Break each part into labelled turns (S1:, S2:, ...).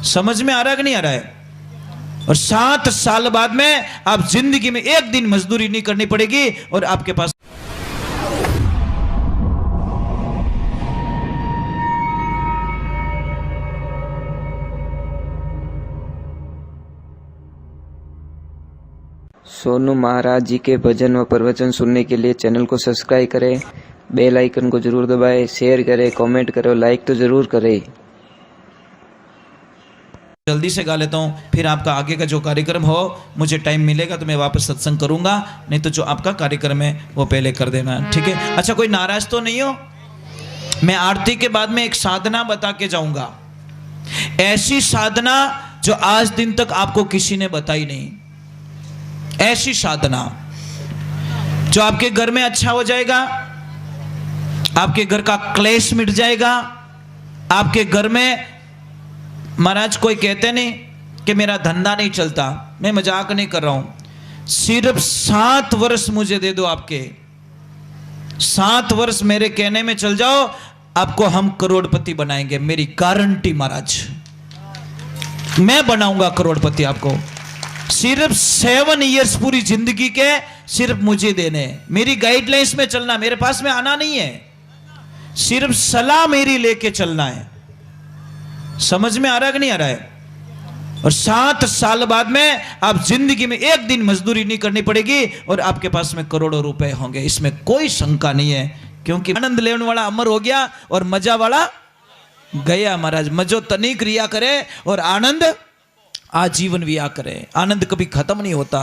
S1: समझ में आ रहा है कि नहीं आ रहा है? और 7 साल बाद में आप जिंदगी में एक दिन मजदूरी नहीं करनी पड़ेगी और आपके पास
S2: सोनू महाराज जी के भजन व प्रवचन सुनने के लिए चैनल को सब्सक्राइब करें, बेल आइकन को जरूर दबाएं, शेयर करें, कमेंट करें, लाइक तो जरूर करें।
S1: जल्दी से गा लेता हूँ, फिर आपका आगे का जो कार्यक्रम हो मुझे टाइम मिलेगा तो मैं वापस सत्संग करूंगा, नहीं तो जो आपका कार्यक्रम है वो पहले कर देना, ठीक है? अच्छा, कोई नाराज तो नहीं हो? मैं आरती के बाद में एक साधना बता के जाऊंगा, ऐसी साधना जो आज दिन तक आपको किसी ने बताई नहीं, ऐसी साधना जो आपके घर में अच्छा हो जाएगा, आपके घर का क्लेश मिट जाएगा, आपके घर में महाराज कोई कहते नहीं कि मेरा धंधा नहीं चलता, मैं मजाक नहीं कर रहा हूं, सिर्फ 7 वर्ष मुझे दे दो, आपके 7 वर्ष मेरे कहने में चल जाओ, आपको हम करोड़पति बनाएंगे, मेरी गारंटी महाराज, मैं बनाऊंगा करोड़पति आपको। सिर्फ 7 इयर्स पूरी जिंदगी के सिर्फ मुझे देने, मेरी गाइडलाइंस में चलना, मेरे पास में आना नहीं है, सिर्फ सलाह मेरी लेके चलना है। समझ में आ रहा है कि नहीं आ रहा है? और 7 साल बाद में आप जिंदगी में एक दिन मजदूरी नहीं करनी पड़ेगी और आपके पास में करोड़ों रुपए होंगे, इसमें कोई शंका नहीं है, क्योंकि आनंद लेने वाला अमर हो गया और मजा वाला गया महाराज। मजो तनिक रिया करे और आनंद आजीवन रिया करे। आनंद कभी खत्म नहीं होता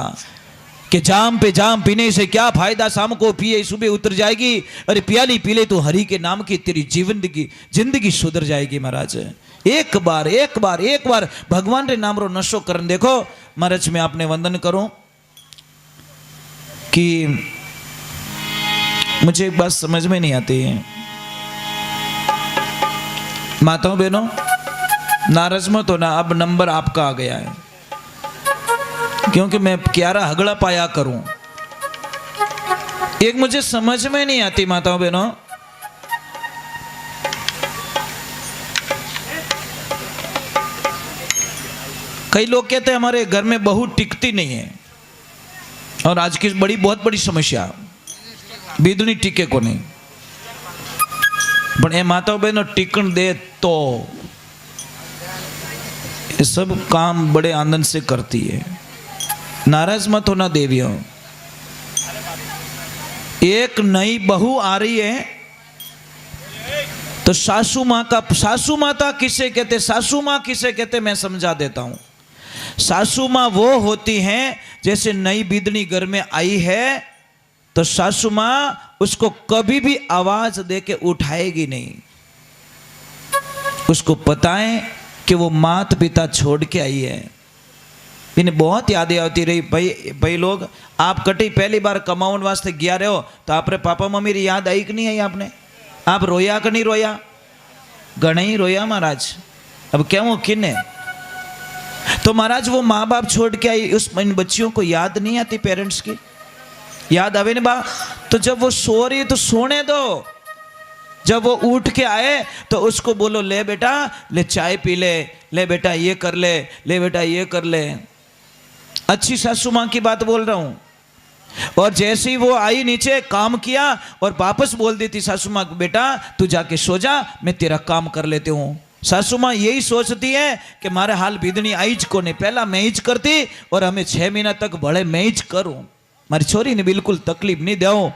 S1: कि जाम पे जाम पीने से क्या फायदा, शाम को पिए सुबह उतर जाएगी, अरे प्याली पी ले तो हरि के नाम की, तेरी जिंदगी सुधर जाएगी महाराज। एक बार भगवान रे नाम रो नशो करन देखो महाराज। मैं आपने वंदन करूं कि मुझे एक बात समझ में नहीं आती है, माताओं बहनों, नाराज मत होना, अब नंबर आपका आ गया है, क्योंकि मैं क्यारा हगड़ा पाया करूं। एक मुझे समझ में नहीं आती माताओं बहनों, कई लोग कहते हैं हमारे घर में बहू टिकती नहीं है, और आज की बहुत बड़ी समस्या, बीदनी टिके को नहीं, पर ए माताओं बहनों टिकन दे तो ये सब काम बड़े आनंद से करती है। नाराज मत होना देवियों। एक नई बहू आ रही है तो सासू माता किसे कहते, सासू माँ किसे कहते मैं समझा देता हूं। सासू माँ वो होती हैं, जैसे नई बिदनी घर में आई है तो सासू माँ उसको कभी भी आवाज दे के उठाएगी नहीं, उसको पता है कि वो माता पिता छोड़ के आई है। इन्हें बहुत यादें आती रही, भाई लोग आप कटी पहली बार कमाउन वास्ते गया रहे हो तो आपरे पापा मम्मी री याद आई कि नहीं आई आपने? आप रोया कि नहीं रोया? घणे ही रोया महाराज। अब क्या वो किन्ने तो महाराज वो माँ बाप छोड़ के आई, उस इन बच्चियों को याद नहीं आती पेरेंट्स की? याद आवे ना बा? तो जब वो सो रही है तो सोने दो, जब वो उठ के आए तो उसको बोलो ले बेटा ले चाय पी ले बेटा ये कर ले बेटा ये कर ले। अच्छी सासू माँ की बात बोल रहा हूं। और जैसे ही वो आई नीचे काम किया और वापस बोल देती सासू माँ, बेटा तू जाके सो जा, मैं तेरा काम कर लेती हूँ। सासू माँ यही सोचती है कि मारे हाल बिदनी आईज को नहीं, पहला मैं ही करती और हमें 6 महीना तक बड़े मैं ही करूं, मारी छोरी ने बिल्कुल तकलीफ नहीं दो।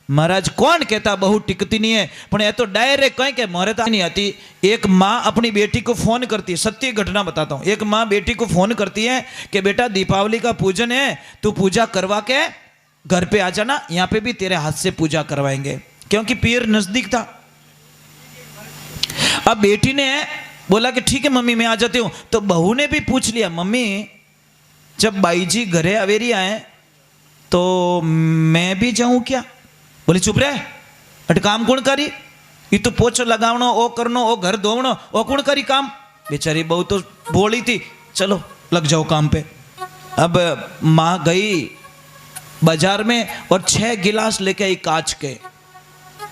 S1: महाराज कौन कहता बहू टिकती नहीं है, पर ये तो डायरेक्ट कहें कि मोरे तो नहीं आती। एक माँ अपनी बेटी को फोन करती है, सत्य घटना बताता हूँ, एक माँ बेटी को फोन करती है कि बेटा दीपावली का पूजन है, तू पूजा करवा के घर पे आ जाना, यहाँ पे भी तेरे हाथ से पूजा करवाएंगे, क्योंकि पीर नजदीक था। अब बेटी ने बोला कि ठीक है मम्मी मैं आ जाती हूँ। तो बहू ने भी पूछ लिया, मम्मी जब बाई जी घरे अवेरी आए तो मैं भी जाऊं क्या? बोले चुप रहे, अट काम कौन करी? ये तो पोछो लगावनो, ओ करनो, ओ घर धोवनो, ओ कौन करी काम? बेचारी बहू तो बोली थी चलो लग जाओ काम पे। अब माँ गई बाजार में और 6 गिलास लेके आई कांच के,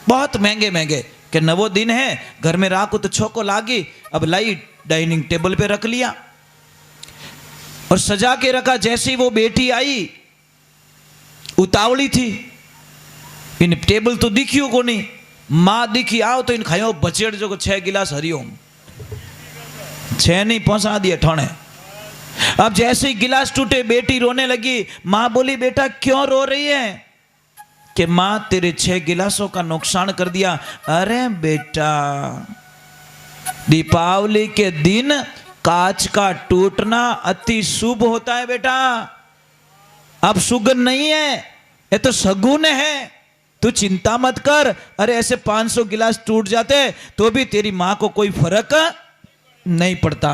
S1: बहुत महंगे महंगे, कि नवो दिन है घर में राख तो छोको लागी। अब लाई डाइनिंग टेबल पे रख लिया और सजा के रखा। जैसे ही वो बेटी आई, उतावली थी, इन टेबल तो दिखियो को नहीं, माँ दिखी आओ तो इन खायो बचेड़ जो 6 गिलास हरिओम, 6 नहीं पहुंचा दिए ठोने। अब जैसे ही गिलास टूटे बेटी रोने लगी। मां बोली बेटा क्यों रो रही है? कि मां तेरे 6 गिलासों का नुकसान कर दिया। अरे बेटा दीपावली के दिन कांच का टूटना अति शुभ होता है बेटा, अब शुगन नहीं है, ये तो सगुन है, तू चिंता मत कर। अरे ऐसे 500 गिलास टूट जाते तो भी तेरी मां को कोई फर्क नहीं पड़ता,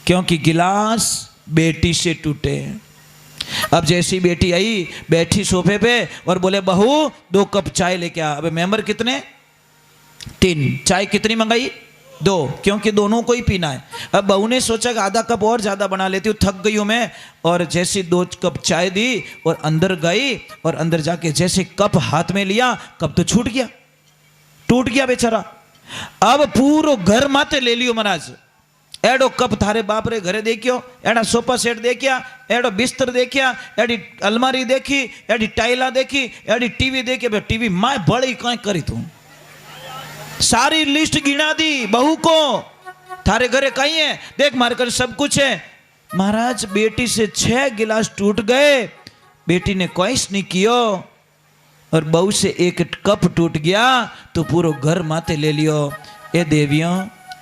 S1: क्योंकि गिलास बेटी से टूटे। अब जैसी बेटी आई, बैठी सोफे पे और बोले बहू 2 कप चाय लेके आ। अब मेंबर कितने? 3। चाय कितनी मंगाई? 2, क्योंकि दोनों को ही पीना है। अब बहू ने सोचा कि आधा कप और ज्यादा बना लेती हूँ, थक गई हूं मैं। और जैसी 2 कप चाय दी और अंदर गई, और अंदर जाके जैसे कप हाथ में लिया, कप तो छूट गया, टूट गया बेचारा। अब पूरो घर माथे ले लियो महाराज। एडो कप थारे बाप रे घरे देखियो, एडा सोफा सेट देखिया, एडो बिस्तर देखिया, एडी अलमारी देखी, एडी टाइला देखी, एडी टीवी देखी। टीवी माय बड़ी कहीं करी तू, सारी लिस्ट गिना दी बहू को, थारे घरे कहीं है देख, मारे घर सब कुछ है। महाराज बेटी से 6 गिलास टूट गए, बेटी ने कोइस नहीं कियो, और बहू से 1 कप टूट गया तो पूरा घर माथे ले लियो। ए देवियों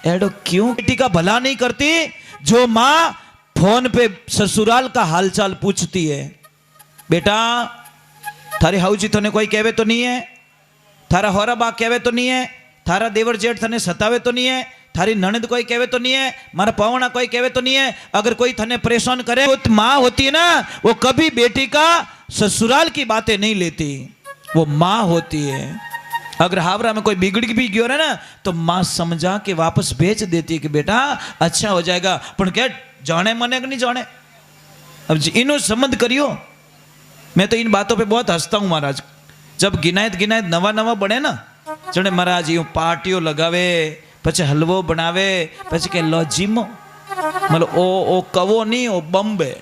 S1: एडो क्यों बेटी का भला नहीं करती? जो मां फोन पे ससुराल का हालचाल पूछती है, बेटा थारी हाउजी थने कोई कहवे तो नहीं है, थारा होरा बा कहवे तो नहीं है, थारा देवर जेठ थने सतावे तो नहीं है, थारी ननद कोई कहवे तो नहीं है, मारा पवना कोई कहवे तो नहीं है। अगर कोई थने परेशान करे, तो मां होती है ना, वो कभी बेटी का ससुराल की बातें नहीं लेती, वो मां होती है। अगर हावरा में कोई बिगड़ भी गयो रहे ना, तो मां समझा के वापस भेज देती है कि बेटा अच्छा हो जाएगा। पर क्या जाने मने कि नहीं जाने, अब इनो संबंध करियो। मैं तो इन बातों पे बहुत हंसता हूं महाराज। जब गिनायत नवा नवा बने ना, जने महाराज यूं पार्टियों लगावे, पछे हलवो बनावे, पछे के लो जीमो, मतलब ओ कवो नहीं, ओ बम्बे,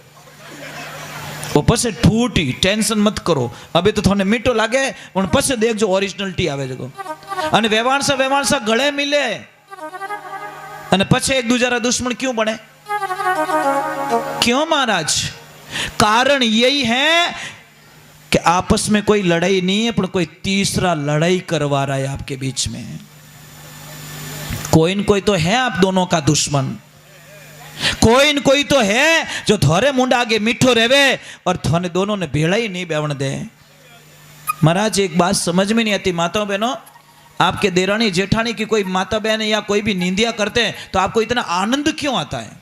S1: वो पसे ठूटी, टेंशन मत करो, अबे तो थोने मीठो लागे, उन पसे देख जो ओरिजिनलिटी आवे जको। अने वेवाणसा गळे मिले, अने पछे एक दूसरा दुश्मन क्यों बने? क्यों महाराज? कारण यही है कि आपस में कोई लड़ाई नहीं है, पर कोई तीसरा लड़ाई करवा रहा है आपके बीच में। कोई न कोई तो है आप दोनों का दुश्मन, कोई न कोई तो है जो थोरे मुंडा आगे मीठो रेवे और थोने दोनों ने भेड़ा ही नहीं बेवण दे। महाराज एक बात समझ में नहीं आती माताओं बहनों, आपके देरानी जेठानी की कोई माता बहन या कोई भी निंदिया करते हैं तो आपको इतना आनंद क्यों आता है?